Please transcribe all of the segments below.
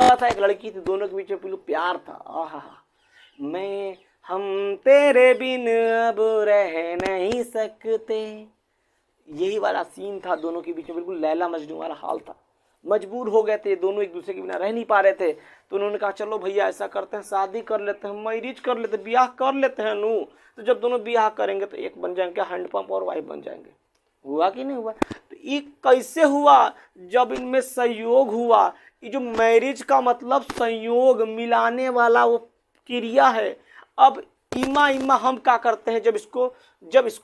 था, एक लड़की थी, दोनों के बीच में बिल्कुल प्यार था। आहा, हम तेरे बिन अब रह नहीं सकते, यही वाला सीन था दोनों के बीच में, बिल्कुल लैला मजनू वाला हाल था। मजबूर हो गए थे दोनों, एक दूसरे के बिना रह नहीं पा रहे थे। तो उन्होंने कहा चलो भैया ऐसा करते हैं, शादी कर लेते हैं, मैरिज कर लेते हैं, ब्याह कर लेते हैं नू। तो जब दोनों ब्याह करेंगे तो एक बन जाएंगे, हैंडपंप और वाइफ बन जाएंगे। हुआ कि नहीं हुआ? तो ये कैसे हुआ? जब इनमें संयोग हुआ। ये जो मैरिज का मतलब संयोग, मिलाने वाला वो क्रिया है। अब इमा इमा हम क्या करते हैं, जब इसको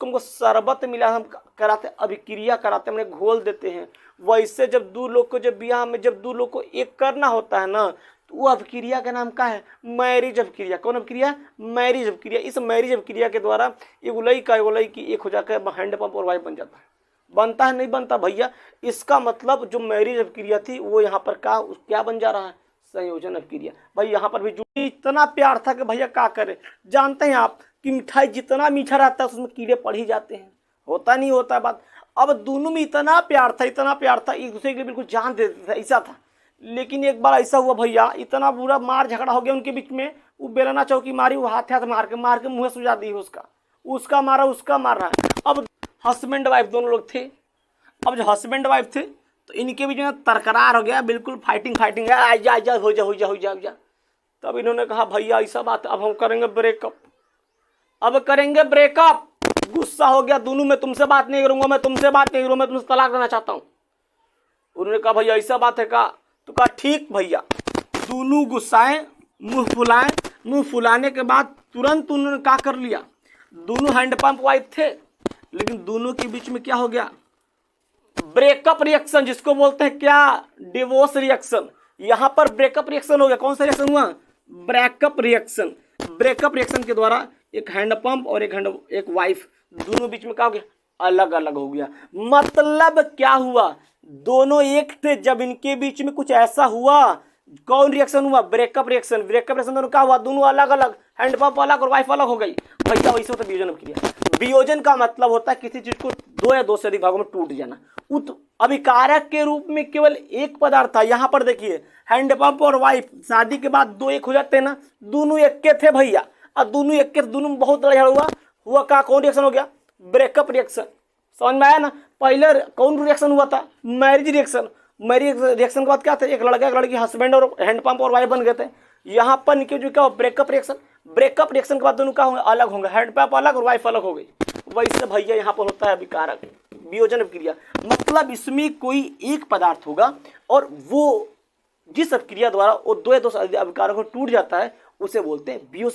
हमको शरबत मिला, हम कराते अभिक्रिया कराते हैं, हमने घोल देते हैं। वैसे जब दो लोग को, जब ब्याह में जब दो लोग को एक करना होता है ना, तो वो अभिक्रिया का नाम क्या है? मैरिज अभिक्रिया। कौन अभिक्रिया? मैरिज अभिक्रिया। इस मैरिज अभिक्रिया के द्वारा एगोलई का एगोलई की एक हो जाकर हैंडपंप और वाइफ बन जाता है। बनता है नहीं बनता भैया? इसका मतलब जो मैरिज अभिक्रिया थी वो यहाँ पर क्या बन जा रहा है? संयोजन अभिक्रिया। भाई यहाँ पर भी जुड़ी, इतना प्यार था कि भैया क्या करे। जानते हैं आप कि मिठाई जितना मीठा रहता है उसमें कीड़े पड़ ही जाते हैं, होता नहीं होता है बात। अब दोनों में इतना प्यार था, इतना प्यार था, एक दूसरे के लिए बिल्कुल जान देते थे, ऐसा था। लेकिन एक बार ऐसा हुआ भैया, इतना बुरा मार झगड़ा हो गया उनके बीच में। वो बेलना चौकी मारी, वो हाथ हाथ मार के मुँह सुझा दी उसका मारा, उसका मार रहा है। अब हस्बैंड वाइफ दोनों लोग थे। अब जो हस्बैंड वाइफ थे तो इनके बीच में तकरार हो गया, बिल्कुल फाइटिंग जा हो जा। तब इन्होंने कहा भैया ऐसा बात, अब हम करेंगे ब्रेकअप, गुस्सा हो गया दोनों में, तुमसे बात नहीं करूंगा, मैं तुमसे तलाक देना चाहता हूँ। उन्होंने कहा भैया ऐसा बात है का? तो कहा ठीक भैया। दोनों गुस्साए, मुंह फुलाने के बाद तुरंत उन्होंने क्या कर लिया, दोनों हैंडपंप वाइफ थे, लेकिन दोनों के बीच में क्या हो गया? ब्रेकअप रिएक्शन, जिसको बोलते हैं क्या? Divorce reaction. यहां पर ब्रेकअप रिएक्शन हो गया। कौन सा रिएक्शन हुआ? Breakup reaction. ब्रेकअप रिएक्शन के द्वारा एक हैंडपंप और एक वाइफ, दोनों बीच में क्या हो गया? अलग अलग हो गया। मतलब क्या हुआ? दोनों एक थे, जब इनके बीच में कुछ ऐसा हुआ, कौन रिएक्शन हुआ? Breakup reaction. ब्रेकअप रिएक्शन दोनों क्या हुआ? दोनों अलग अलग, हैंडपंप अलग और वाइफ अलग हो गई। भैया वैसे होता वियोजन क्रिया। वियोजन का मतलब होता है किसी चीज को दो या दो से अधिक भागों में टूट जाना। अभिकारक के रूप में केवल एक पदार्थ था। यहाँ पर देखिए, हैंडपंप और वाइफ शादी के बाद दो एक हो जाते हैं ना, दोनों एक के थे भैया। अब दोनों एक के, दोनों में बहुत लड़ाई हुआ का कौन रिएक्शन हो गया? Breakup reaction. समझ में आया ना? पहले कौन रिएक्शन हुआ था? Marriage reaction. मैरिज रिएक्शन के बाद क्या था? एक लड़का एक लड़की, हस्बैंड और हैंडपंप और वाइफ बन गए थे। यहाँ पर निकल जो क्या, ब्रेकअप रिएक्शन। ब्रेकअप रिएक्शन के बाद दोनों क्या होंगे? अलग होंगे, हैंडपंप अलग और वाइफ अलग हो गई। वैसे भैया यहाँ पर होता है अभिकारक, वियोजन क्रिया। मतलब इसमें कोई एक पदार्थ होगा और वो जिस क्रिया द्वारा वो दो या दो अभिकारक टूट जाता है, उसे बोलते हैं वियोजन।